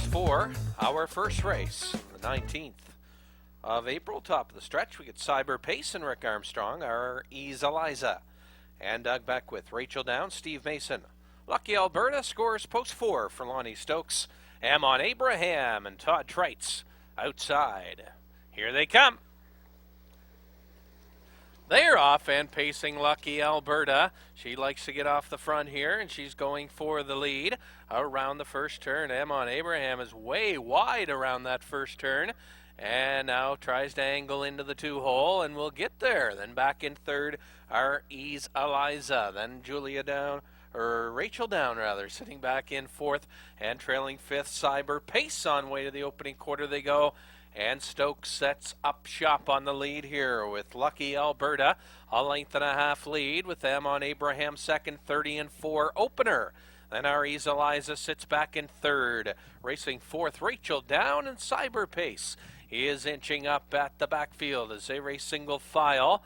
Post 4, our first race, the 19th of April, top of the stretch. We get Cyber Pace and Rick Armstrong, our Ease Eliza, and Doug Beckwith, Rachel Down, Steve Mason. Lucky Alberta scores Post 4 for Lonnie Stokes, Amon Abraham and Todd Trites outside. Here they come. They're off and pacing Lucky Alberta. She likes to get off the front here, and she's going for the lead around the first turn. Amon Abraham is way wide around that first turn, and now tries to angle into the two-hole, and will get there. Then back in third, our Ease Eliza. Then Rachel Down, sitting back in fourth, and trailing fifth, Cyber Pace. On way to the opening quarter they go. And Stokes sets up shop on the lead here with Lucky Alberta, a length and a half lead with Amon Abraham second, 30-4 opener. Then our Ease Eliza sits back in third. Racing fourth, Rachel Down, and Cyber Pace is inching up at the backfield as they race single file.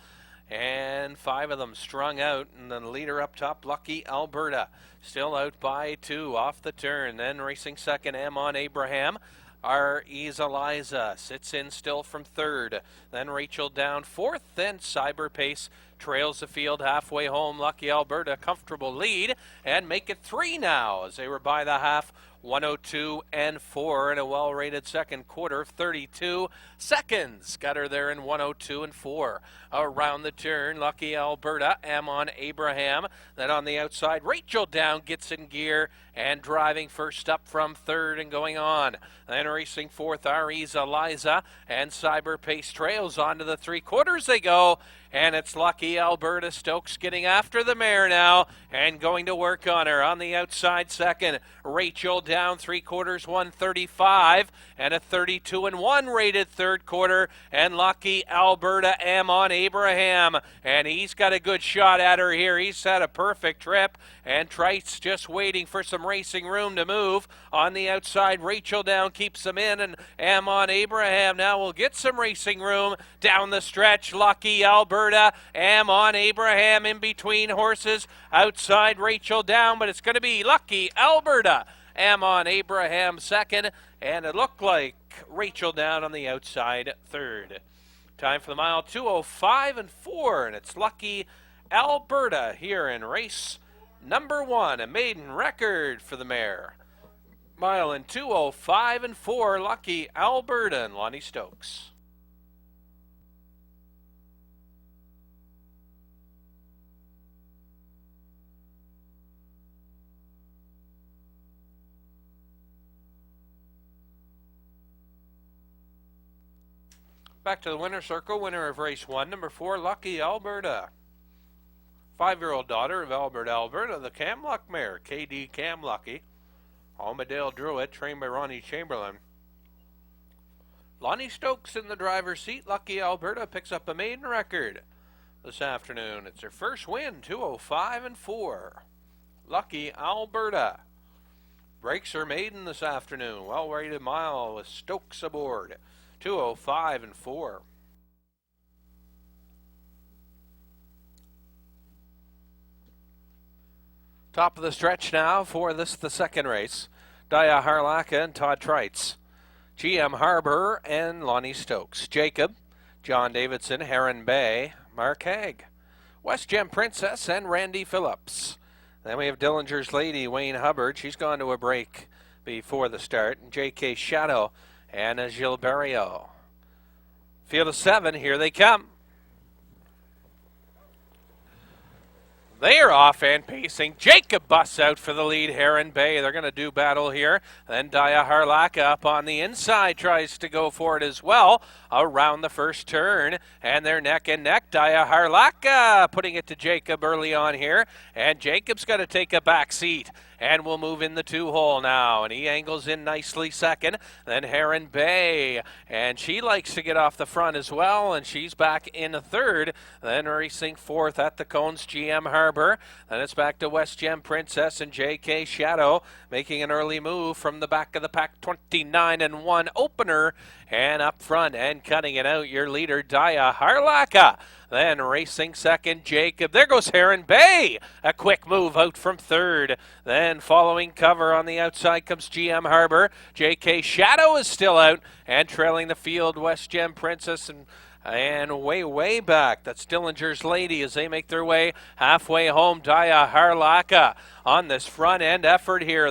And five of them strung out, and the leader up top, Lucky Alberta, still out by two off the turn. Then racing second, Amon Abraham. Our Ease Eliza sits in still from third. Then Rachel Down fourth. Then Cyber Pace trails the field halfway home. Lucky Alberta, comfortable lead, and make it three now as they were by the half. 102-4 in a well-rated second quarter, 32 seconds. Got her there in 102-4. Around the turn, Lucky Alberta, Amon Abraham. Then on the outside, Rachel Down gets in gear and driving first up from third and going on. Then racing fourth, our Ease Eliza, and Cyber Pace trails onto the three quarters they go. And it's Lucky Alberta. Stokes getting after the mare now and going to work on her. On the outside second, Rachel Down, three quarters, 135, and a 32-1 rated third quarter. And Lucky Alberta, Amon Abraham, and he's got a good shot at her here. He's had a perfect trip, and Trites just waiting for some racing room to move. On the outside, Rachel Down keeps them in, and Amon Abraham now will get some racing room down the stretch. Lucky Alberta, Amon Abraham in between horses. Outside, Rachel Down, but it's going to be Lucky Alberta, Amon Abraham second, and it looked like Rachel Down on the outside third. Time for the mile, 2:05-4, and it's Lucky Alberta here in race number one, a maiden record for the mare. Mile in 2:05-4, Lucky Alberta and Lonnie Stokes. Back to the winner's circle, winner of race one, number 4, Lucky Alberta. 5-year-old daughter of Albert Alberta, the Camluck mare, KD Camlucky. Almadale Druitt, trained by Ronnie Chamberlain. Lonnie Stokes in the driver's seat. Lucky Alberta picks up a maiden record this afternoon. It's her first win, 2:05-4. Lucky Alberta breaks her maiden this afternoon. Well-rated mile with Stokes aboard. 2:05-4. Top of the stretch now for the second race. Daya Harlaka and Todd Trites. GM Harbor and Lonnie Stokes. Jacob, John Davidson, Heron Bay, Mark Haig. West Gem Princess and Randy Phillips. Then we have Dillinger's Lady, Wayne Hubbard. She's gone to a break before the start. And J.K. Shadow and Gilberto. Field of 7, here they come. They are off and pacing. Jacob busts out for the lead. Heron Bay, they're going to do battle here. Then Daya Harlaka up on the inside tries to go for it as well around the first turn. And they're neck and neck. Daya Harlaka putting it to Jacob early on here. And Jacob's got to take a back seat. And we'll move in the two-hole now. And he angles in nicely second. Then Heron Bay. And she likes to get off the front as well. And she's back in third. Then racing fourth at the cones, GM Harbor. Then it's back to West Gem Gem Princess and JK Shadow making an early move from the back of the pack. 29-1 opener, and up front and cutting it out, your leader Daya Harlaka. Then racing second, Jacob. There goes Heron Bay. A quick move out from third. Then following cover on the outside comes GM Harbor. JK Shadow is still out and trailing the field. West Gem Princess and way back, that's Dillinger's Lady as they make their way halfway home. Daya Harlaka on this front end effort here.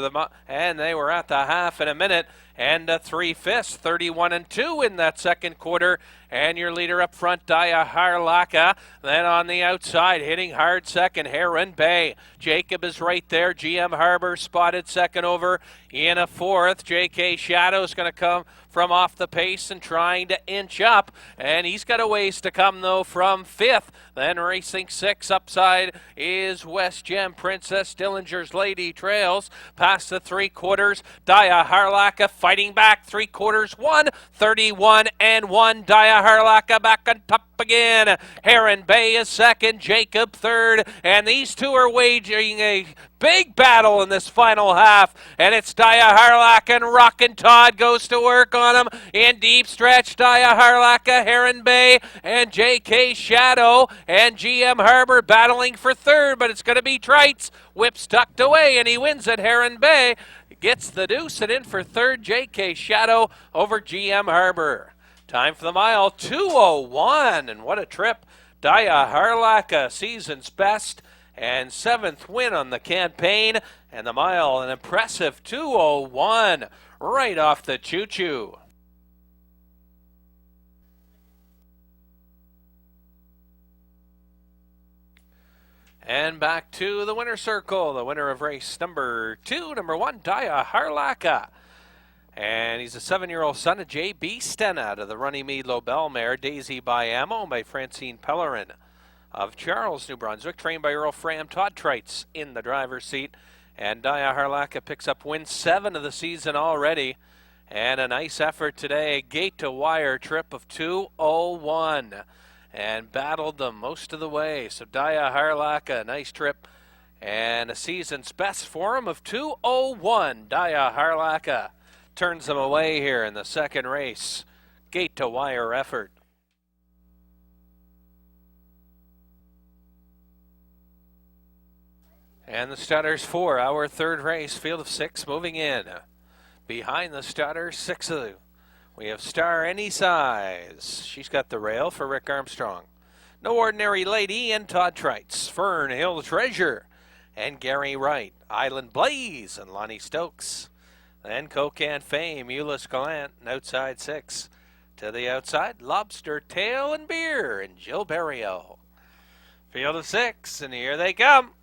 And they were at the half in a minute. And 3/5, 31-2 in that second quarter. And your leader up front, Daya Harlaka. Then on the outside, hitting hard second, Heron Bay. Jacob is right there. GM Harbor spotted second over in a fourth. JK Shadow's going to come from off the pace and trying to inch up. And he's got a ways to come, though, from fifth. Then racing six upside is West Gem Princess. Dillinger's Lady trails past the three quarters. Daya Harlaka fighting back. Three quarters, 1, 31-1. Daya Harlaka back on top again. Heron Bay is second, Jacob third, and these two are waging a big battle in this final half, and it's Daya Harlaka and Rockin' Todd goes to work on him in deep stretch. Daya Harlaka, Heron Bay, and JK Shadow, and GM Harbor battling for third, but it's going to be Trites. Whip's tucked away, and he wins at Heron Bay. Gets the deuce and in for third, JK Shadow over GM Harbor. Time for the mile, 2:01, and what a trip. Daya Harlaka, season's best, and 7th win on the campaign, and the mile, an impressive 2:01, right off the choo-choo. And back to the winner's circle, the winner of race number 2, number 1, Daya Harlaka. And he's a 7-year-old son of J.B. Sten out of the Runnymede Lobel mare, Daisy by Ammo, by Francine Pellerin of Charles, New Brunswick, trained by Earl Fram. Todd Trites in the driver's seat. And Daya Harlaka picks up win 7 of the season already. And a nice effort today, gate-to-wire trip of 2:01. And battled them most of the way. So Daya Harlaka, nice trip. And a season's best for him of 2:01. Daya Harlaka turns them away here in the second race. Gate-to-wire effort. And the Stutters 4, our third race, field of 6 moving in. Behind the Stutters, 6 of them. We have Star Any Size. She's got the rail for Rick Armstrong. No Ordinary Lady and Todd Trites. Fern Hill Treasure and Gary Wright. Island Blaze and Lonnie Stokes. Then Cocan Fame, Euless Gallant, and outside 6. To the outside, Lobster Tail and Beer and Jill Berrio. Field of 6, and here they come.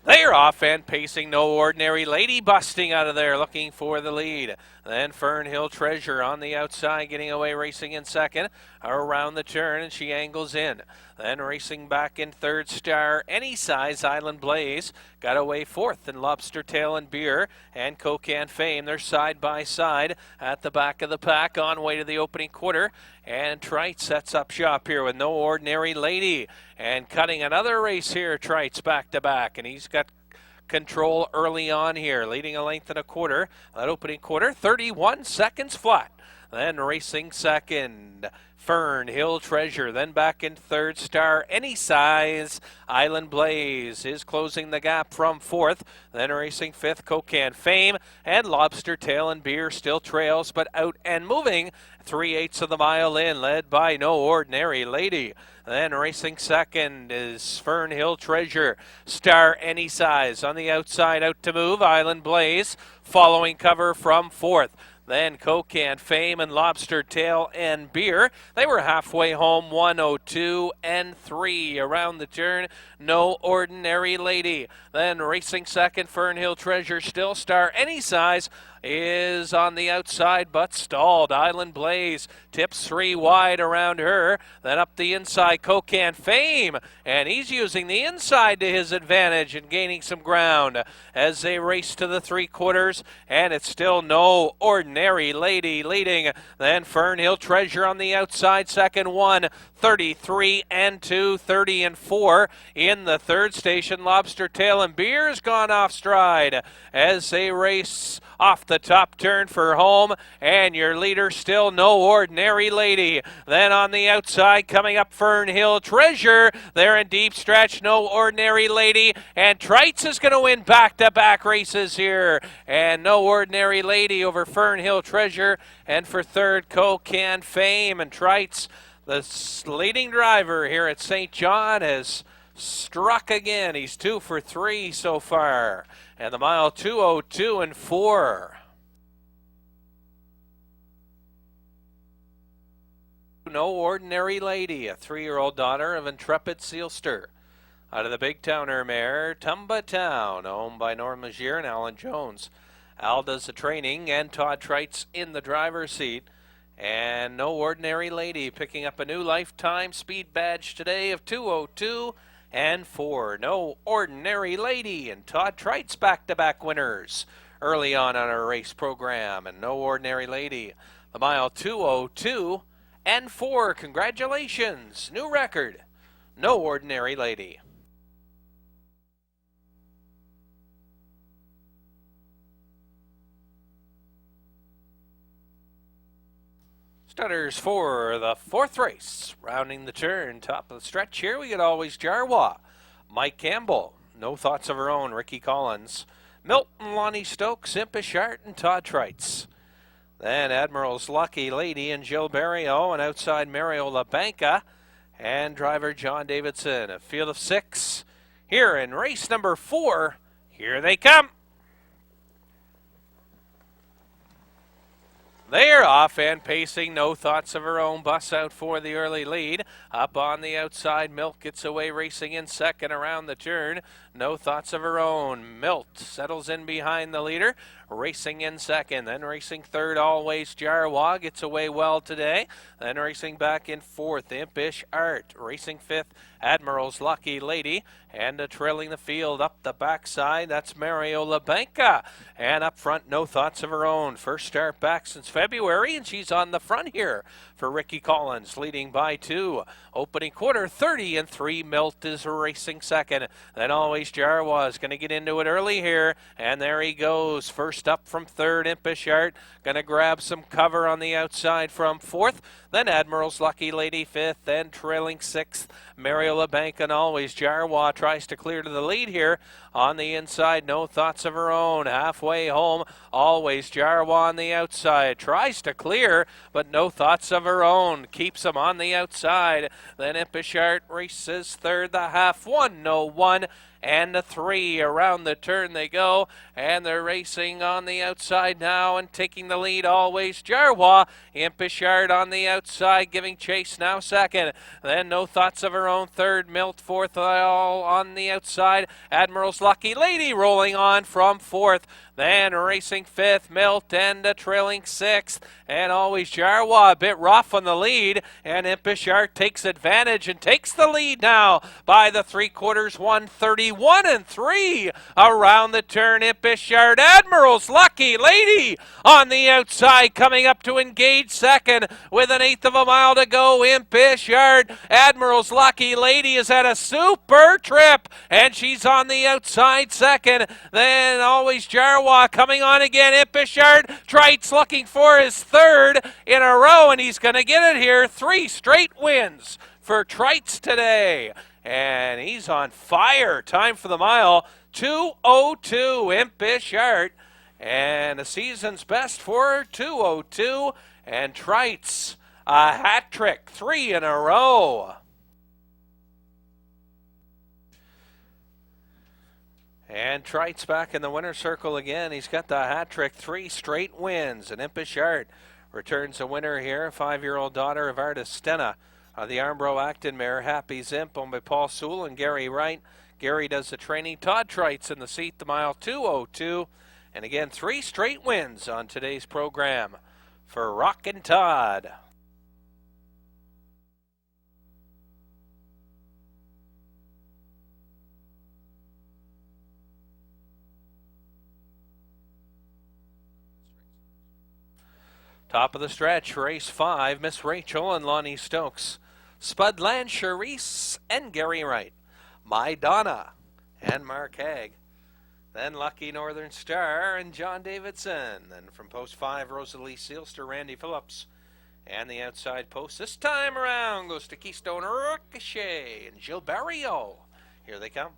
They're off and pacing. No Ordinary Lady busting out of there, looking for the lead. Then Fern Hill Treasure on the outside, getting away, racing in second. Around the turn, and she angles in. Then racing back in third, Star Any Size, Island Blaze. Got away fourth, and Lobster Tail and Beer and Cocan Fame. They're side by side at the back of the pack on way to the opening quarter. And Trites sets up shop here with No Ordinary Lady. And cutting another race here, Trites back to back. And he's got control early on here, leading a length and a quarter. That opening quarter, 31 seconds flat. Then racing second, Fern Hill Treasure. Then back in third, Star Any Size, Island Blaze is closing the gap from fourth. Then racing fifth, Cocan Fame, and Lobster Tail and Beer still trails, but out and moving 3/8 of the mile in, led by No Ordinary Lady. Then racing second is Fern Hill Treasure. Star Any Size on the outside, out to move, Island Blaze, following cover from fourth. Then Cocan Fame and Lobster Tail and Beer. They were halfway home, 1:02 and 3 around the turn. No Ordinary Lady. Then racing second, Fern Hill Treasure still. Star Any Size is on the outside but stalled. Island Blaze tips 3 wide around her. Then up the inside, Cocan Fame, and he's using the inside to his advantage and gaining some ground as they race to the 3/4, and it's still No Ordinary Lady leading. Then Fernhill Treasure on the outside, second, 1:33 and 2:30 and 4 in the third station. Lobster Tail and Beer's gone off stride as they race off the top turn for home, and your leader still No Ordinary Lady. Then on the outside, coming up Fernhill Treasure, they're in deep stretch, No Ordinary Lady, and Trites is going to win back-to-back races here, and No Ordinary Lady over Fernhill Treasure, and for third, Cocan Fame. And Trites, the leading driver here at St. John, has struck again. He's 2 for 3 so far. And the mile 2:02 and 4. No Ordinary Lady, a 3-year-old daughter of intrepid Sealster. Out of the big towner mare, Tumba Town, owned by Norm Magier and Alan Jones. Al does the training, and Todd Trites in the driver's seat. And No Ordinary Lady picking up a new lifetime speed badge today of 2:02 and 4. No Ordinary Lady and Todd Trites back-to-back winners early on our race program. And No Ordinary Lady, the mile 2:02 and 4. Congratulations, new record. No Ordinary Lady. Stutters for the 4th race. Rounding the turn, top of the stretch here, we get Always Jarwa, Mike Campbell, No Thoughts of Her Own, Ricky Collins, Milton, Lonnie Stokes, Impish Art, and Todd Trites. Then Admiral's Lucky Lady and Jill Barrio, and outside Mario LaBanca, and driver John Davidson. A field of 6 here in race number 4. Here they come. They're off and pacing, No Thoughts of Her Own, bus out for the early lead. Up on the outside, Milt gets away racing in second around the turn. No Thoughts of Her Own. Milt settles in behind the leader, racing in second. Then racing third, Always Jarwa, gets away well today. Then racing back in fourth, Impish Art. Racing fifth, Admiral's Lucky Lady. And trailing the field up the backside, that's Mario LaBanca. And up front, No Thoughts of Her Own. First start back since February, and she's on the front here for Ricky Collins, leading by 2. Opening quarter, 30 and 3. Milt is racing second. Then Always Jarwa is going to get into it early here, and there he goes. First up from third, Impish Art. Going to grab some cover on the outside from fourth. Then Admiral's Lucky Lady fifth, then trailing sixth, Mario LaBanca, and Always Jarwa tries to clear to the lead here. On the inside, No Thoughts of Her Own. Halfway home, Always Jarwa on the outside. Tries to clear, but No Thoughts of Her Own keeps him on the outside. Then Impish Art races third, the half, 1:01 and a 3. Around the turn they go, and they're racing on the outside now and taking the lead, Always Jarwa. Impish Art on the outside, giving chase now second. Then No Thoughts of Her Own third, Milt fourth, all on the outside. Admiral's Lucky Lady rolling on from fourth. Then racing fifth, Milt, and trailing sixth. And Always Jarwa a bit rough on the lead. And Impish Art takes advantage and takes the lead now by the 3/4, 1:31 and 3. Around the turn, Impish Art. Admiral's Lucky Lady on the outside, coming up to engage second with an 1/8 of a mile to go. Impish Art. Admiral's Lucky Lady has had a super trip, and she's on the outside second. Then Always Jarwa coming on again. Impish Art. Trites looking for his third in a row, and he's going to get it here. 3 straight wins for Trites today, and he's on fire. Time for the mile, 2:02. Impish Art, and the season's best for 2:02, and Trites a hat trick, 3 in a row. And Trites back in the winner's circle again. He's got the hat trick, 3 straight wins. And Impish Art returns a winner here, 5-year-old daughter of Artis Stena. The Armbro Acton mare, Happy Zimp, owned by Paul Sewell and Gary Wright. Gary does the training. Todd Trites in the seat, the mile 2:02 And again, 3 straight wins on today's program for Rockin' Todd. Top of the stretch, race 5, Miss Rachel and Lonnie Stokes. Spud Land, Charisse, and Gary Wright. My Donna and Mark Haig. Then Lucky Northern Star and John Davidson. Then from post 5, Rosalie Sealster, Randy Phillips. And the outside post this time around goes to Keystone Ricochet and Gilles Barrio. Here they come.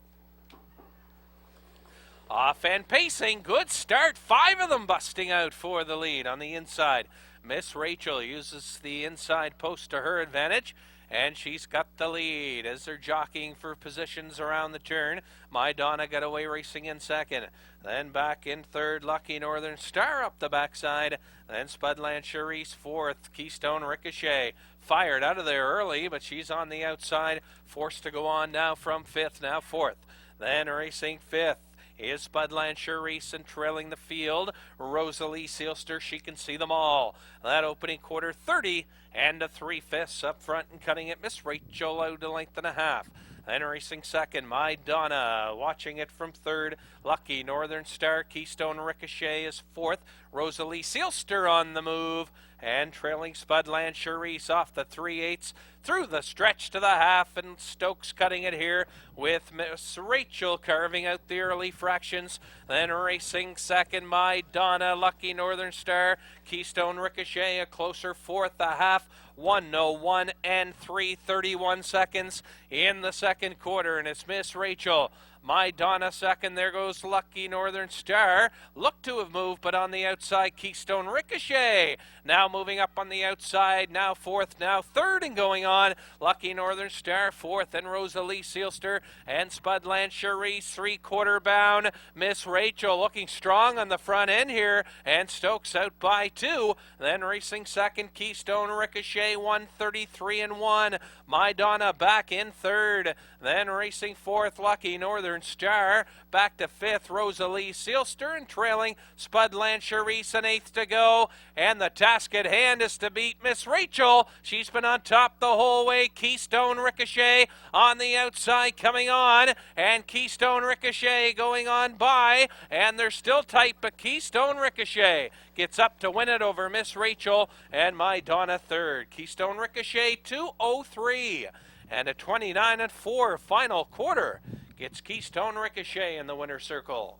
Off and pacing, good start. 5 of them busting out for the lead on the inside. Miss Rachel uses the inside post to her advantage, and she's got the lead as they're jockeying for positions around the turn. My Donna got away racing in second. Then back in third, Lucky Northern Star up the backside. Then Spudland Charisse fourth. Keystone Ricochet fired out of there early, but she's on the outside, forced to go on now from fifth, now fourth. Then racing fifth is Spudland Charisse, and trailing the field, Rosalie Sealster. She can see them all. That opening quarter, 30 and 3/5 up front and cutting it. Miss Rachel out a length and a half. Then racing second, My Donna. Watching it from third, Lucky Northern Star. Keystone Ricochet is fourth. Rosalie Sealster on the move. And trailing Spudland Charisse off the 3/8 through the stretch to the half, and Stokes cutting it here with Miss Rachel carving out the early fractions. Then racing second, My Donna, Lucky Northern Star, Keystone Ricochet a closer fourth, a half, 1:01 and 3:31 seconds in the second quarter, and it's Miss Rachel. My Donna second, there goes Lucky Northern Star. Looked to have moved, but on the outside, Keystone Ricochet. Now moving up on the outside, now fourth, now third, and going on. Lucky Northern Star fourth, and Rosalie Sealster and Spudland Charisse, 3/4 bound. Miss Rachel looking strong on the front end here, and Stokes out by 2. Then racing second, Keystone Ricochet, 1:33 and 1. My Donna back in third. Then racing fourth, Lucky Northern Star. Back to fifth, Rosalie Sealster, and trailing Spudland Charisse, an eighth to go. And the task at hand is to beat Miss Rachel. She's been on top the whole way. Keystone Ricochet on the outside coming on, and Keystone Ricochet going on by, and they're still tight, but Keystone Ricochet gets up to win it over Miss Rachel, and My Donna third. Keystone Ricochet 2:03. And a 29 and 4 final quarter gets Keystone Ricochet in the winner's circle.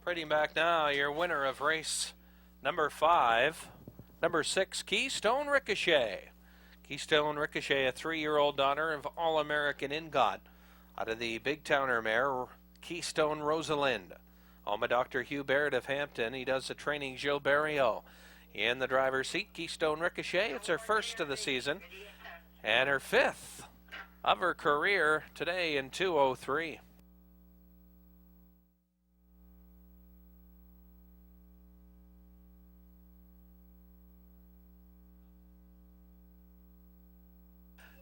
Trading back now, your winner of race number 5, number 6, Keystone Ricochet. Keystone Ricochet, a 3-year-old daughter of All-American Ingot, out of the Big Towner mare, Keystone Rosalind. Home of Dr. Hugh Barrett of Hampton. He does the training, Gilles Barrio. In the driver's seat, Keystone Ricochet. It's her first of the season, and her 5th of her career today in 2:03.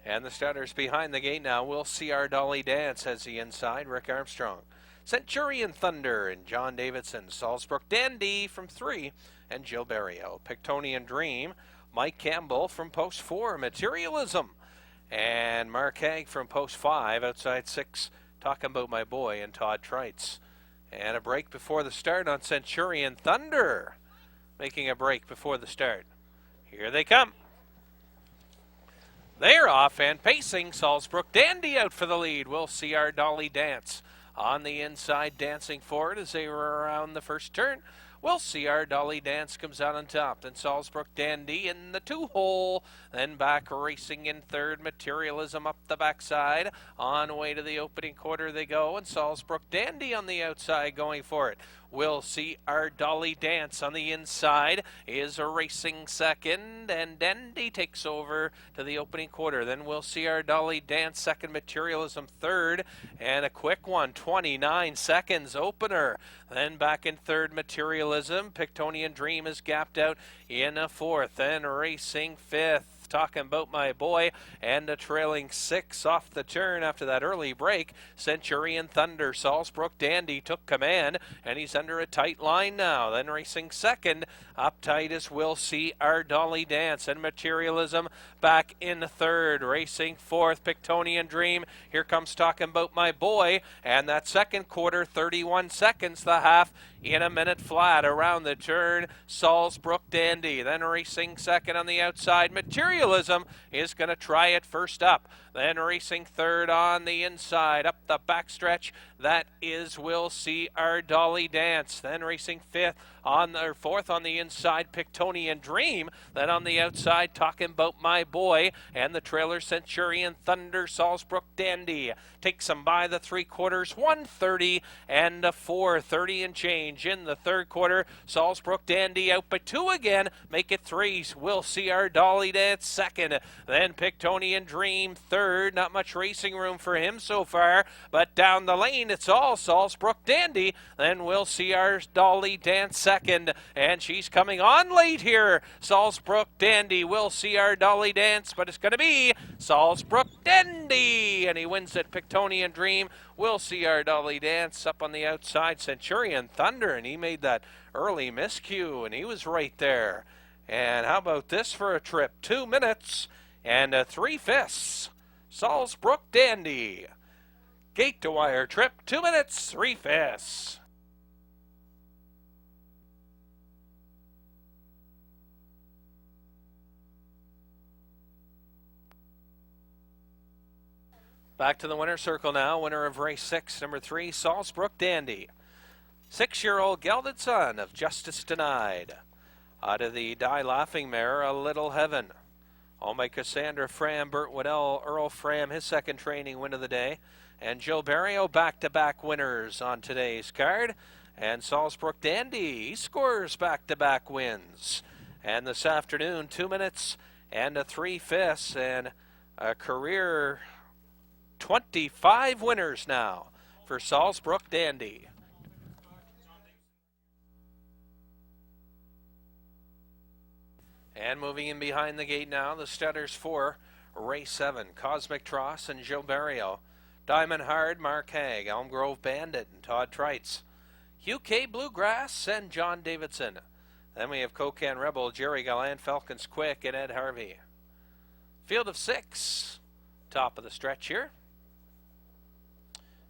And the starters behind the gate now. We'll see our Dolly Dance as the inside. Rick Armstrong, Centurion Thunder, and John Davidson. Salzbrook Dandy from 3, and Gilles Barrio. Pictonian Dream, Mike Campbell from post 4, Materialism, and Mark Haig from post 5. Outside 6, Talking About My Boy, and Todd Trites. And a break before the start on Centurion Thunder, making a break before the start. Here they come. They're off and pacing. Salzbrook Dandy out for the lead. We'll see our Dolly Dance on the inside, dancing forward as they were around the first turn. We'll see our Dolly Dance comes out on top. Then Salzbrook Dandy in the 2-hole. Then back racing in third. Materialism up the backside. On way to the opening quarter they go. And Salzbrook Dandy on the outside going for it. We'll see our Dolly Dance on the inside is racing second, and Dandy takes over to the opening quarter. Then we'll see our Dolly Dance second, Materialism third, and a quick one, 29 seconds opener. Then back in third, Materialism. Pictonian Dream is gapped out in a fourth, then racing fifth. Talking about my boy, and a trailing 6 off the turn after that early break. Centurion Thunder, Salzbrook Dandy took command, and he's under a tight line now. Then racing second, uptight as we'll see our Dolly Dance, and Materialism back in third. Racing fourth, Pictonian Dream. Here comes Talking About My Boy, and that second quarter, 31 seconds, the half in a minute flat around the turn. Salzbrook Dandy, then racing second on the outside. Materialism is going to try it first up. Then racing third on the inside, up the backstretch. That is, we'll see our Dolly Dance. Then racing fourth on the inside, Pictonian Dream. Then on the outside, Talking About My Boy, and the trailer Centurion Thunder, Salzbrook Dandy takes them by the three quarters, 130 and a 430 and change in the third quarter. Salzbrook Dandy out by 2 again, make it 3. We'll see our Dolly Dance second. Then Pictonian Dream third. Not much racing room for him so far, but down the lane it's all Salzbrook Dandy. Then we'll see our Dolly Dance second, and she's coming on late here. Salzbrook Dandy, we'll see our Dolly Dance, but it's going to be Salzbrook Dandy, and he wins it. Pictonian Dream, we'll see our Dolly Dance up on the outside. Centurion Thunder, and he made that early miscue, and he was right there. And how about this for a trip? 2 minutes and 3/5. Salzbrook Dandy. Gate to wire trip, 2 minutes, 3/5. Back to the winner's circle now. Winner of race 6, number 3, Salzbrook Dandy. 6-year-old gelded son of Justice Denied. Out of the Die Laughing mare, A Little Heaven. Owned by Cassandra Fram, Burt Waddell, Earl Fram, his second training win of the day. And Joe Barrio, back-to-back winners on today's card. And Salzbrook Dandy, he scores back-to-back wins. And this afternoon, 2 minutes and 3/5, and a career 25 winners now for Salzbrook Dandy. And moving in behind the gate now, the Studders for race 7, Cosmic Tross and Joe Barrio. Diamond Hard, Mark Haig, Elm Grove Bandit, and Todd Treitz. UK Bluegrass and John Davidson. Then we have Cocan Rebel, Jerry Gallant, Falcons Quick, and Ed Harvey. Field of 6, top of the stretch here.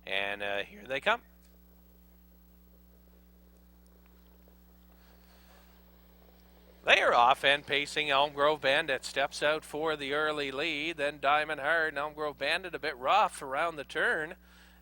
And here they come. They are off, and pacing Elm Grove Bandit steps out for the early lead. Then Diamond Hard and Elm Grove Bandit a bit rough around the turn.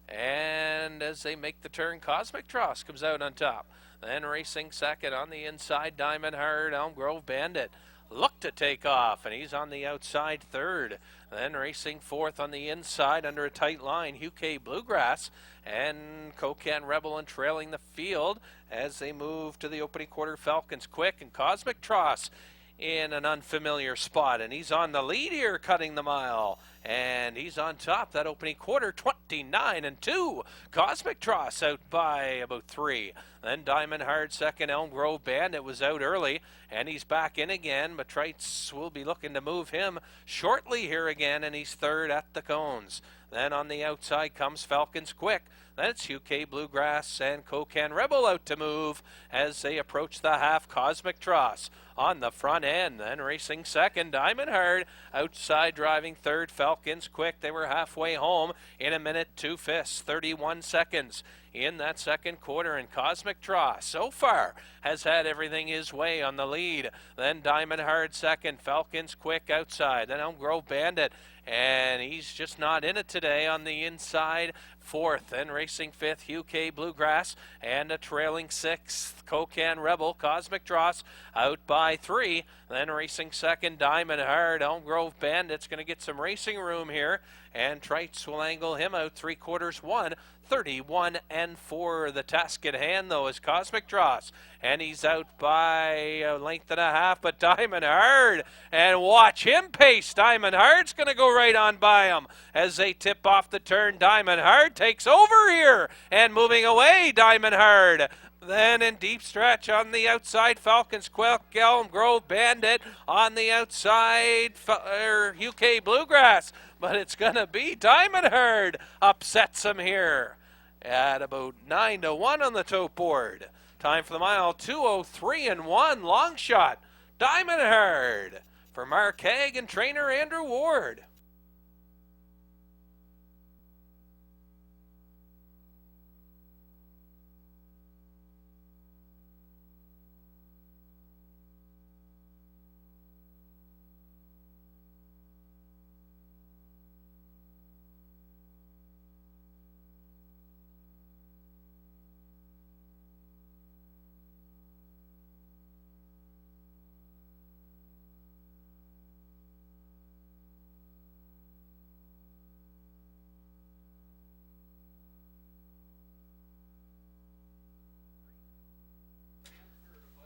And as they make the turn, Cosmic Tross comes out on top. Then racing second on the inside, Diamond Hard, Elm Grove Bandit. Look to take off, and he's on the outside third. Then racing fourth on the inside under a tight line, UK Bluegrass and Cocan Rebel, and trailing the field as they move to the opening quarter, Falcons Quick and Cosmic Tross in an unfamiliar spot, and he's on the lead here, cutting the mile, and he's on top that opening quarter, 29 and 2. Cosmic Tross out by about 3. Then Diamond Hard second, Elm Grove Bandit was out early, and he's back in again, but Treitz will be looking to move him shortly here again, and he's third at the cones. Then on the outside comes Falcons Quick. Then it's UK Bluegrass and Cocan Rebel out to move as they approach the half. Cosmic Tross on the front end. Then racing second, Diamond Hard. Outside driving third, Falcons Quick. They were halfway home in a minute, 2/5, 31 seconds in that second quarter. And Cosmic Tross so far has had everything his way on the lead. Then Diamond Hard second, Falcons Quick outside. Then Elm Grove Bandit, and he's just not in it today on the inside. Fourth, then racing fifth, UK Bluegrass, and a trailing sixth, Cocan Rebel. Cosmic Tross out by 3. Then racing second, Diamond Hard. Elm Grove Bandit's going to get some racing room here, and Treitz will angle him out 3/4 1. 31 and 4. The task at hand, though, is Cosmic Dross. And he's out by a length and a half, but Diamond Hard. And watch him pace. Diamond Hard's going to go right on by him. As they tip off the turn, Diamond Hard takes over here. And moving away, Diamond Hard. Then in deep stretch on the outside, Falcons, Quelk, Elm Grove, Bandit. On the outside, UK Bluegrass. But it's going to be Diamond Hard upsets him here at about 9-1 on the tote board. Time for the mile, 2:03 and 1. Long shot, Diamond Hard for Mark Haig and trainer Andrew Ward.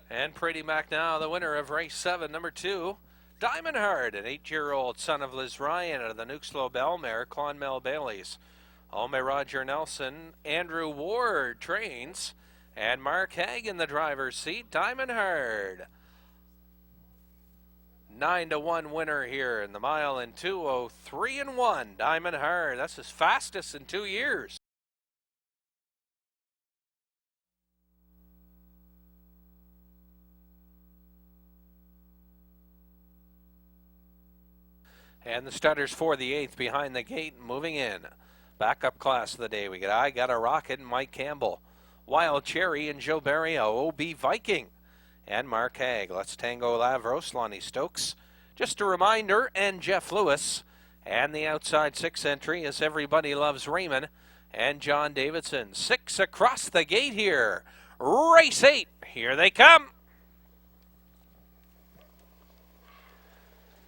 And Pretty Mac now, the winner of race 7, number 2, Diamond Hard, an 8-year-old son of Liz Ryan of the Nukeslow Bell mare, Clonmel Baileys. Ome Roger Nelson, Andrew Ward trains, and Mark Haig in the driver's seat, Diamond Hard. 9-1 winner here in the mile in 2:03 and 1. Diamond Hard, that's his fastest in 2 years. And the stutters for the 8th behind the gate, moving in. Backup class of the day, we got I Got a Rocket and Mike Campbell. Wild Cherry and Joe Barrio, OB Viking. And Mark Haig, Let's Tango Lavros, Lonnie Stokes. Just a reminder, and Jeff Lewis. And the outside 6 entry is Everybody Loves Raymond and John Davidson. 6 across the gate here. Race 8, here they come.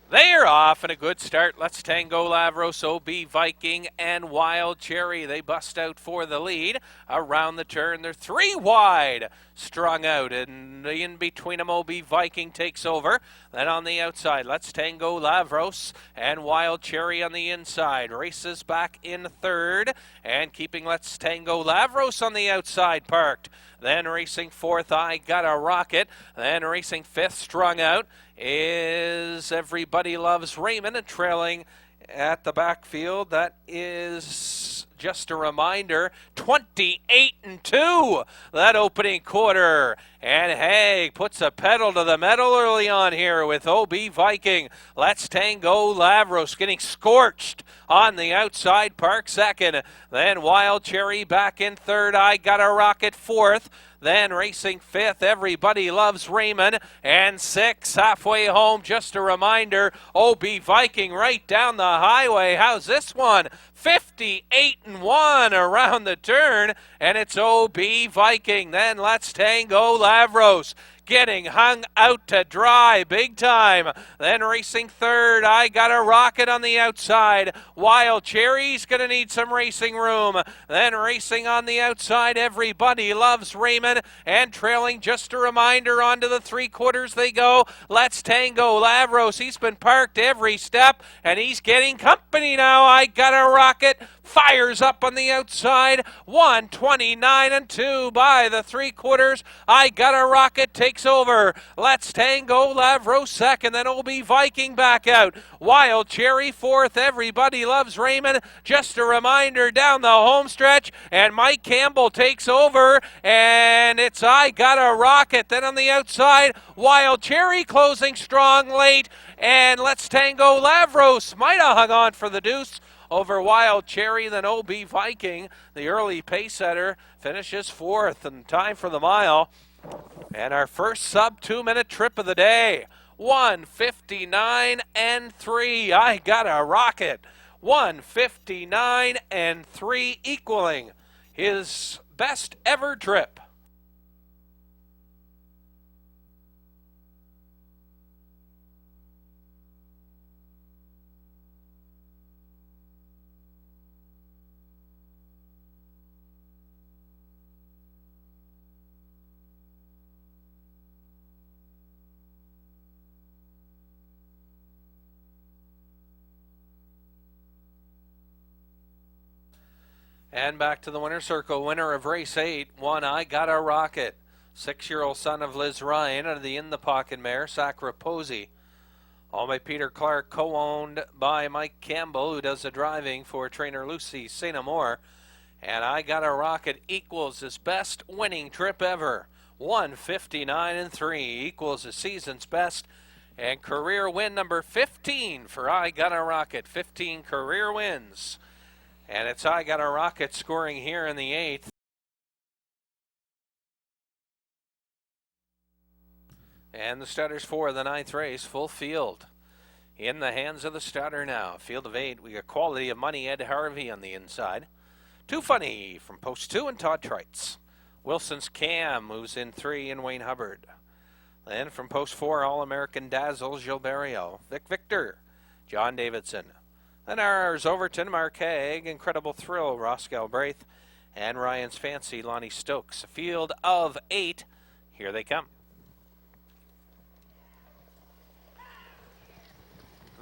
They are off and a good start. Let's Tango Lavros, OB Viking, and Wild Cherry. They bust out for the lead. Around the turn, they're 3 wide. Strung out, and in between them, OB Viking takes over. Then on the outside, Let's Tango Lavros and Wild Cherry on the inside. Races back in 3rd, and keeping Let's Tango Lavros on the outside parked. Then racing 4th, I Got a Rocket. Then racing 5th, strung out, is Everybody Loves Raymond, and trailing at the backfield, that is just a reminder, 28 and 2, that opening quarter. And Haig puts a pedal to the metal early on here with OB Viking. Let's Tango Lavros getting scorched on the outside, park 2nd. Then Wild Cherry back in 3rd, I Got a Rocket 4th. Then racing 5th, Everybody Loves Raymond, and 6th, halfway home, just a reminder, OB Viking right down the highway. How's this one? 58 and 1 around the turn, and it's OB Viking. Then Let's Tango Lavros getting hung out to dry big time. Then racing 3rd, I Got a Rocket on the outside. Wild Cherry's going to need some racing room. Then racing on the outside, Everybody Loves Raymond, and trailing, just a reminder, onto the 3/4 they go. Let's Tango Lavros. He's been parked every step, and he's getting company now. I Got a Rocket fires up on the outside. 129 and 2 by the 3/4. I Got a Rocket takes over. Let's Tango Lavros 2nd, then OB Viking back out. Wild Cherry 4th, Everybody Loves Raymond. Just a reminder down the home stretch, and Mike Campbell takes over, and it's I Got a Rocket. Then on the outside, Wild Cherry closing strong late, and Let's Tango Lavros might have hung on for the deuce over Wild Cherry. Then OB Viking, the early pace setter, finishes 4th. And time for the mile, and our first sub 2-minute trip of the day. 1:59 and 3. I Got a Rocket. 1:59 and 3, equaling his best ever trip. And back to the winner's circle. Winner of race 8, won I Got a Rocket. 6-year-old son of Liz Ryan out of the In the Pocket mare, Sacra Posey. All by Peter Clark, co-owned by Mike Campbell, who does the driving for trainer Lucy St. Amour. And I Got a Rocket equals his best winning trip ever. 159-3 equals the season's best. And career win number 15 for I Got a Rocket. 15 career wins. And it's I Got a Rocket scoring here in the 8th. And the starters for the 9th race, full field. In the hands of the starter now. Field of 8, we got Quality of Money, Ed Harvey on the inside. Too Funny from post 2 and Todd Trites. Wilson's Cam moves in 3 and Wayne Hubbard. Then from post 4, All-American Dazzle, Gilberto. Vic Victor, John Davidson. Then ours, Overton, Mark Haig, Incredible Thrill, Ross Galbraith, and Ryan's Fancy, Lonnie Stokes. A field of 8. Here they come.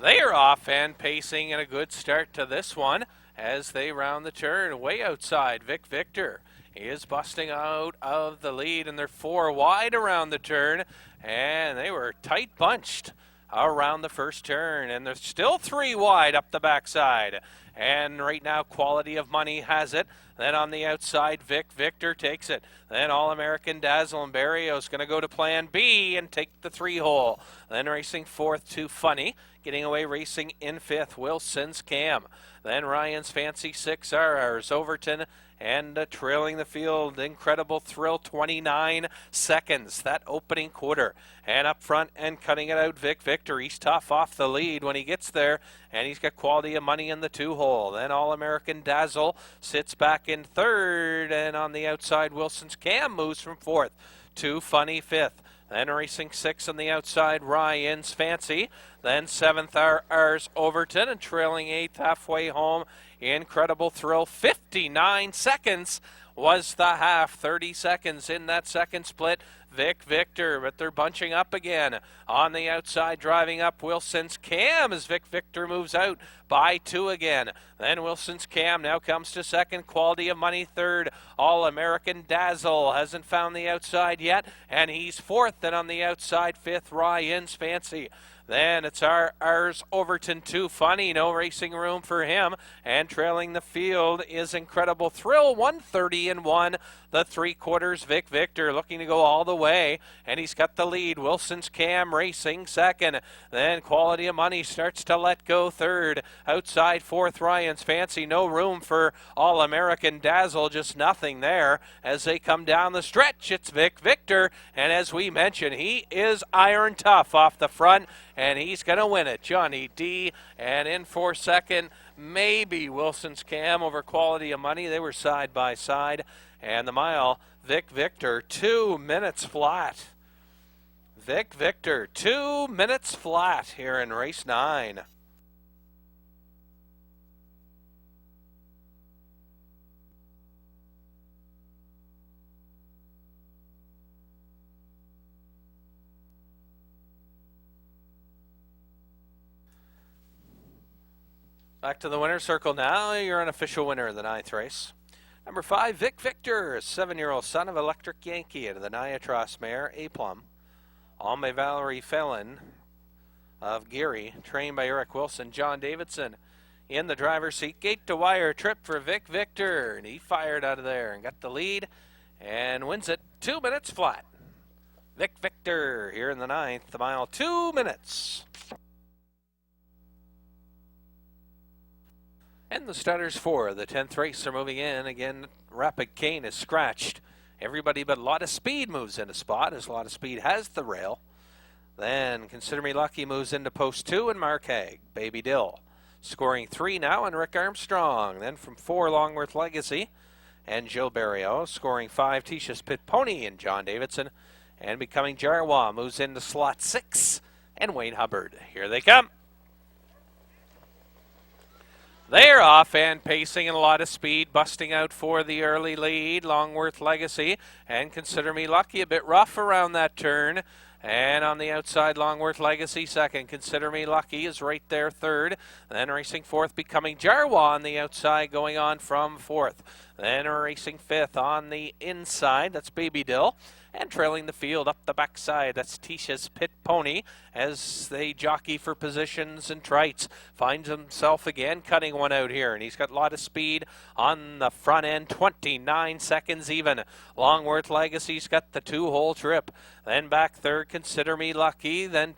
They are off and pacing, and a good start to this one as they round the turn. Way outside, Vic Victor is busting out of the lead, and they're 4 wide around the turn, and they were tight bunched around the first turn, and they're still 3 wide up the backside. And right now, Quality of Money has it. Then on the outside, Vic Victor takes it. Then All-American Dazzle and Barrio's going to go to plan B and take the 3-hole. Then racing 4th, Too Funny. Getting away racing in 5th, Wilson's Cam. Then Ryan's Fancy 6 ours, Overton, and trailing the field, Incredible Thrill, 29 seconds, that opening quarter. And up front and cutting it out, Vic Victor. He's tough off the lead when he gets there, and he's got Quality of Money in the 2-hole. Then All-American Dazzle sits back in 3rd, and on the outside, Wilson's Cam moves from 4th. Too Funny 5th. Then racing 6 on the outside, Ryan's Fancy. Then 7th, ours, Overton, and trailing 8th halfway home, Incredible Thrill. 59 seconds was the half. 30 seconds in that second split. Vic Victor, but they're bunching up again. On the outside, driving up, Wilson's Cam as Vic Victor moves out by 2 again. Then Wilson's Cam now comes to 2nd, Quality of Money 3rd. All-American Dazzle hasn't found the outside yet, and he's 4th. And on the outside, 5th, Ryan's Fancy. Then it's ours, Overton, Too Funny. No racing room for him. And trailing the field is Incredible Thrill, 130-1. The 3/4, Vic Victor looking to go all the way. And he's got the lead. Wilson's Cam racing 2nd. Then Quality of Money starts to let go 3rd. Outside 4th, Ryan's Fancy. No room for All-American Dazzle. Just nothing there. As they come down the stretch, it's Vic Victor. And as we mentioned, he is iron tough off the front. And he's going to win it. Johnny D. And in for 2nd, maybe Wilson's Cam over Quality of Money. They were side by side. And the mile, Vic Victor, 2 minutes flat. Vic Victor, 2 minutes flat here in race 9. Back to the winner's circle now. You're an official winner of the 9th race. Number 5, Vic Victor, 7-year-old son of Electric Yankee out of the Niatros mare, A-Plum. Alme Valerie Felon of Geary, trained by Eric Wilson. John Davidson in the driver's seat. Gate to wire trip for Vic Victor. And he fired out of there and got the lead and wins it 2 minutes flat. Vic Victor here in the 9th, the mile, 2 minutes. And the starters for the 10th race are moving in. Again, Rapid Cane is scratched. Everybody but Lot of Speed moves into spot as Lot of Speed has the rail. Then Consider Me Lucky moves into post 2 and Mark Haig. Baby Dill scoring 3 now and Rick Armstrong. Then from 4, Longworth Legacy and Joe Barrio scoring 5, Tisha's Pit Pony and John Davidson. And Becoming Jarwa moves into slot 6 and Wayne Hubbard. Here they come. They're off and pacing and a lot of speed, busting out for the early lead. Longworth Legacy and Consider Me Lucky, a bit rough around that turn And on the outside, Longworth Legacy second. Consider Me Lucky is right there third. Then racing fourth, Becoming Jarwa on the outside, going on from fourth. Then racing fifth on the inside, that's Baby Dill. And trailing the field up the backside, that's Tisha's Pit Pony as they jockey for positions, and Trites finds himself again cutting one out here, and he's got a lot of speed on the front end, 29 seconds even. Longworth Legacy's got the two-hole trip. Then back third, Consider Me Lucky, then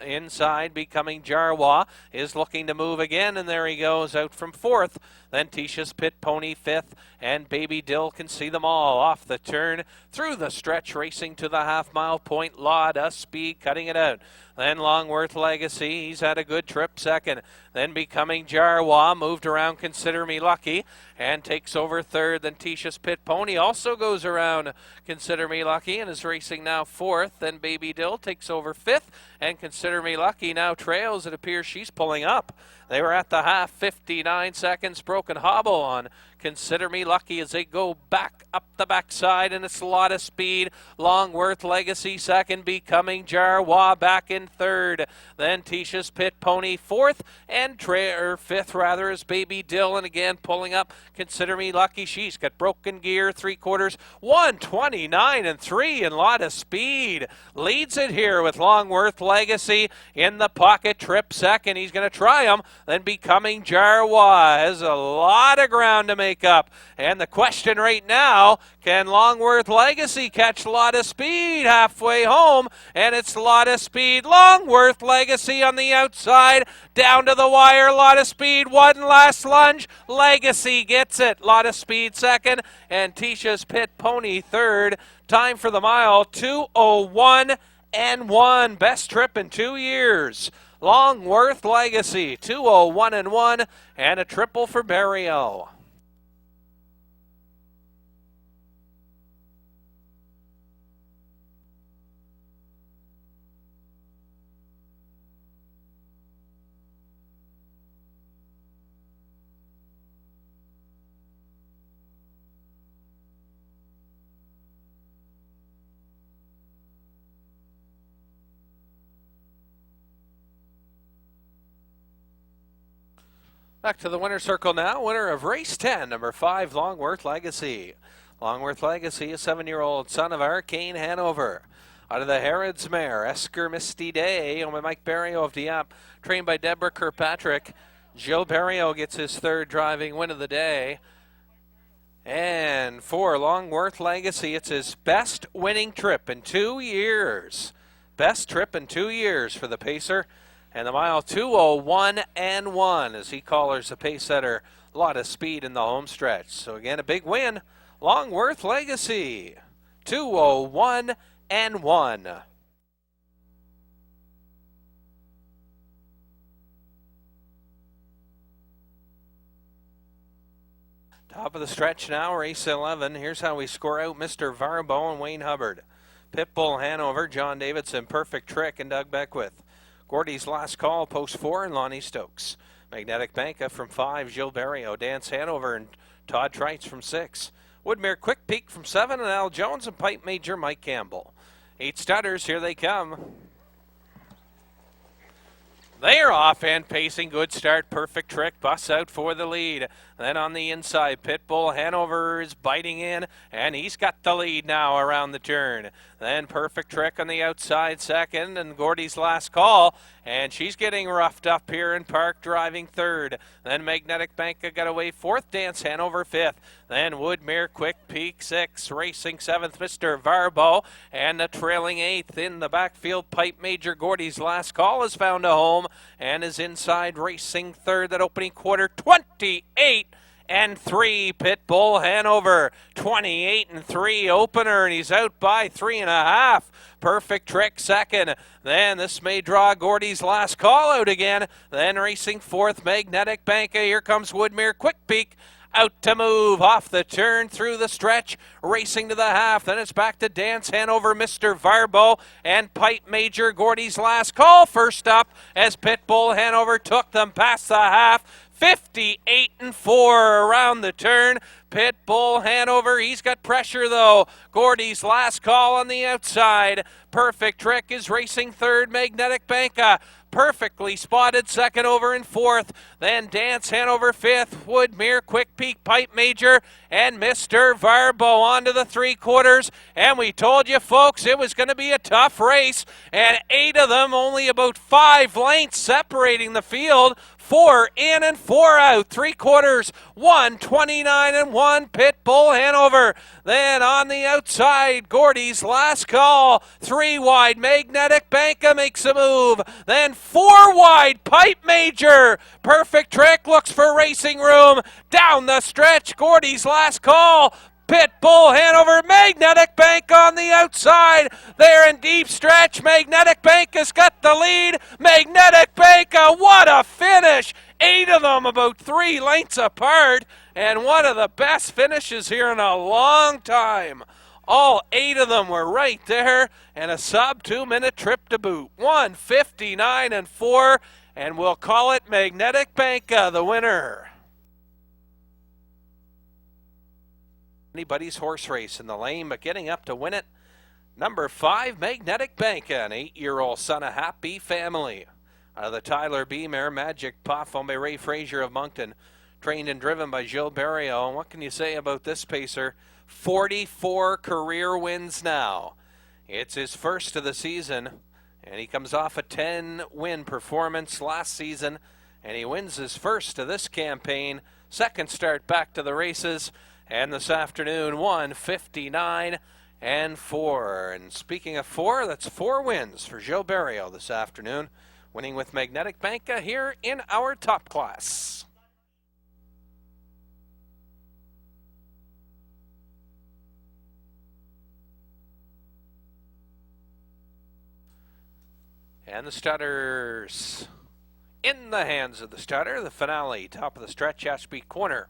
inside, Becoming Jarwa is looking to move again, and there he goes out from fourth. Then Tisha's Pit Pony fifth, and Baby Dill can see them all off the turn through the stretch, racing to the half-mile point. Lot of speed cutting it out. Then Longworth Legacy, he's had a good trip second. Then Becoming Jarwa moved around Consider Me Lucky and takes over third. Then Tisha's Pit Pony also goes around Consider Me Lucky and is racing now fourth. Then Baby Dill takes over fifth, and Consider Me Lucky now trails. It appears she's pulling up. They were at the half, 59 seconds, broken hobble on Consider Me Lucky as they go back up the backside, and it's a lot of speed. Longworth Legacy second, Becoming Jarwa back in third. Then Tisha's Pit Pony fourth, and fifth rather is Baby Dill, and again pulling up Consider Me Lucky. She's got broken gear, three quarters, 129 and 3, and a lot of speed. Leads it here with Longworth Legacy in the pocket, trip second. He's going to try him. Then Becoming Jarwa has a lot of ground to make up. And the question right now, can Longworth Legacy catch a lot of speed halfway home? And it's a lot of speed. Longworth Legacy on the outside, down to the wire, a lot of speed. One last lunge. Legacy gets it. A lot of speed second, and Tisha's Pit Pony third. Time for the mile, 2:01 and 1. Best trip in 2 years. Longworth Legacy, 2:01 and 1, and a triple for Barrio. Back to the winner's circle now. Winner of race 10, number 5, Longworth Legacy. Longworth Legacy, a 7-year-old son of Arcane Hanover. Out of the Harrods mare, Esker Misty Day, owned by Mike Barrio of Dieppe, trained by Deborah Kirkpatrick. Joe Barrio gets his third driving win of the day. And for Longworth Legacy, it's his best winning trip in 2 years. Best trip in 2 years for the pacer. And the mile, 2:01 and 1, as he collars the pace setter. A lot of speed in the home stretch. So again, a big win. Longworth Legacy, 2:01 and 1. Top of the stretch now, race 11. Here's how we score out Mr. Varbo and Wayne Hubbard. Pitbull Hanover, John Davidson, Perfect Trick, and Doug Beckwith. Gordy's Last Call, post 4, and Lonnie Stokes. Magnetic Banca from 5, Gilles Barrio. Dance Hanover and Todd Trites from 6. Woodmere Quick Peak from 7, and Al Jones and Pipe Major Mike Campbell. 8 stutters, here they come. They're off and pacing. Good start. Perfect Trick. Busts out for the lead. Then on the inside, Pitbull Hanover is biting in, and he's got the lead now around the turn. Then Perfect Trick on the outside second, and Gordy's Last Call, and she's getting roughed up here in Park, driving third. Then Magnetic Banca got away fourth, Dance Hanover fifth. Then Woodmere Quick Peak sixth, racing seventh, Mr. Varbo, and the trailing eighth in the backfield. Pipe Major Gordy's Last Call has found a home and is inside, racing third. That opening quarter, 28 and 3, Pitbull Hanover, 28 and 3 opener, and he's out by 3.5. Perfect Trick second. Then this may draw Gordy's Last Call out again. Then racing fourth, Magnetic Banca. Here comes Woodmere Quick Peak. Out to move, off the turn, through the stretch, racing to the half. Then it's back to Dance Hanover, Mr. Varbo, and Pipe Major Gordy's Last Call first up as Pitbull Hanover took them past the half. 58-4 around the turn. Pitbull Hanover, he's got pressure though. Gordy's last call on the outside. Perfect Trick is racing third. Magnetic Banka perfectly spotted second over in fourth. Then Dance Hanover fifth. Woodmere, Quick Peak, Pipe Major, and Mr. Varbo onto the 3/4. And we told you folks it was going to be a tough race. And 8 of them, only about 5 lengths separating the field. 4 in and 4 out. 3/4, 1:29-1. Pitbull Hanover. Then on the outside, Gordy's last call. 3 wide. Magnetic Banka makes a move. Then 4 wide. Pipe Major. Perfect Trick looks for racing room. Down the stretch, Gordy's last call. Pitbull Hanover, Magnetic Bank on the outside. There in deep stretch, Magnetic Bank has got the lead. Magnetic Bank, what a finish. 8 of them about 3 lengths apart, and one of the best finishes here in a long time. All 8 of them were right there, and a sub 2-minute trip to boot. 1:59-4, and we'll call it Magnetic Banka the winner. Anybody's horse race in the lane, but getting up to win it, number 5, Magnetic Banka, an 8-year-old son of Happy Family. Out of the Tyler B. mare, Magic Puff, owned by Ray Frazier of Moncton, trained and driven by Gilles Barrio. And what can you say about this pacer? 44 career wins now. It's his first of the season, and he comes off a 10-win performance last season, and he wins his first of this campaign. Second start back to the races. And this afternoon, 1:59-4. And speaking of 4, that's 4 wins for Gilles Barrio this afternoon, winning with Magnetic Banka here in our top class. And the Stutters in the hands of the Stutter. The finale, top of the stretch, Ashby Corner.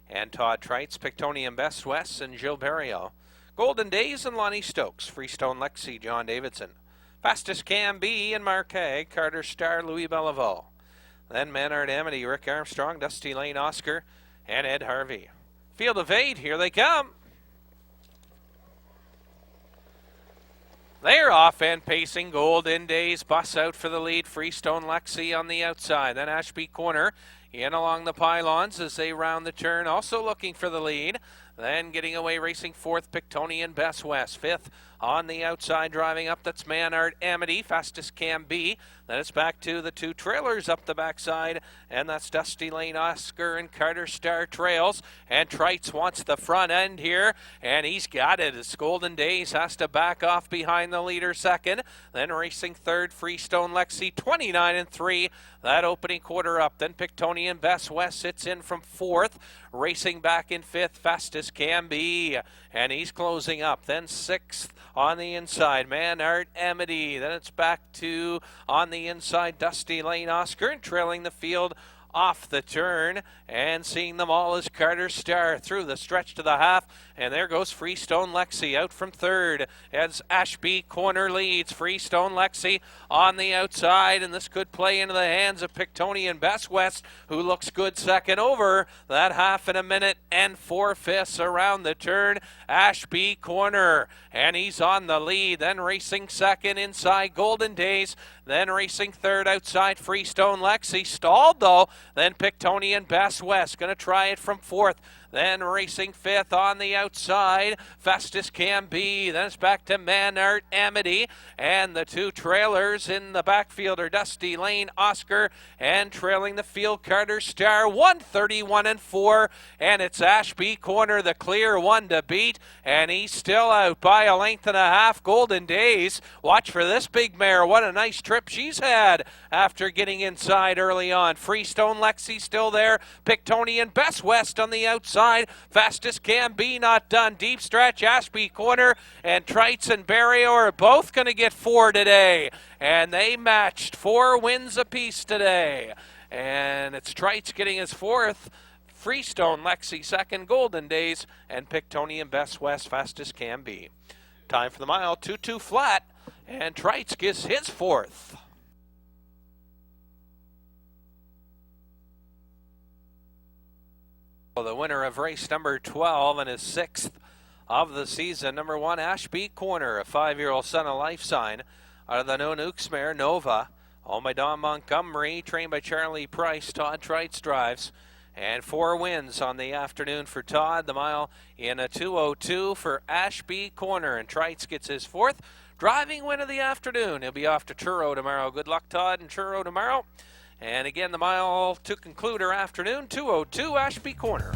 And Todd Trites, Pictonian Best West, and Gilles Barrio. Golden Days and Lonnie Stokes, Freestone Lexi, John Davidson. Fastest Can Be and Marquet, Carter Star, Louis Bellevaux. Then Manard Amity, Rick Armstrong, Dusty Lane Oscar, and Ed Harvey. Field of 8, here they come. They're off and pacing. Golden Days bus out for the lead. Freestone Lexi on the outside. Then Ashby Corner in along the pylons as they round the turn, also looking for the lead. Then getting away, racing fourth, Pictonian Best West. Fifth on the outside, driving up, that's Manard Amity, Fastest Can Be. Then it's back to the 2 trailers up the backside, and that's Dusty Lane Oscar and Carter Star Trails. And Trites wants the front end here, and he's got it as Golden Days has to back off behind the leader second. Then racing third, Freestone Lexi, 29-3. That opening quarter up. Then Pictonian Best West sits in from fourth. Racing back in fifth, Fastest Can Be. And he's closing up. Then sixth on the inside, Manard Amity. Then it's back to on the inside, Dusty Lane Oscar, and trailing the field off the turn, and seeing them all is Carter Star through the stretch to the half, and there goes Freestone Lexi out from third as Ashby Corner leads. Freestone Lexi on the outside, and this could play into the hands of Pictonian Best West, who looks good second over that half in a minute and 4/5 around the turn. Ashby Corner, and he's on the lead. Then racing second inside, Golden Days. Then racing third outside, Freestone Lexi. Stalled though. Then Pictonian Best West going to try it from fourth. Then racing fifth on the outside, Fastest Can Be. Then it's back to Manard Amity. And the 2 trailers in the backfield are Dusty Lane Oscar, and trailing the field Carter Star, 1:31-4. And it's Ashby Corner, the clear one to beat. And he's still out by a length and a half. Golden Days, watch for this big mare. What a nice trip she's had after getting inside early on. Freestone Lexi still there. Pictonian Best West on the outside. Fastest Can Be not done. Deep stretch, Ashby Corner, and Trites and Barrio are both going to get 4 today. And they matched 4 wins apiece today. And it's Trites getting his 4th. Freestone Lexi second, Golden Days, and Pictonian Best West, Fastest Can Be. Time for the mile, 2-2 flat, and Trites gets his 4th. The winner of race number 12 and his 6th of the season, number 1 Ashby Corner, a 5-year-old son of Life Sign, out of the Nonooks mare Nova, owned by Don Montgomery, trained by Charlie Price. Todd Trites drives, and 4 wins on the afternoon for Todd. The mile in a 2:02 for Ashby Corner, and Trites gets his 4th driving win of the afternoon. He'll be off to Truro tomorrow. Good luck, Todd, and Truro tomorrow. And again, the mile to conclude our afternoon, 2:02 Ashby Corner.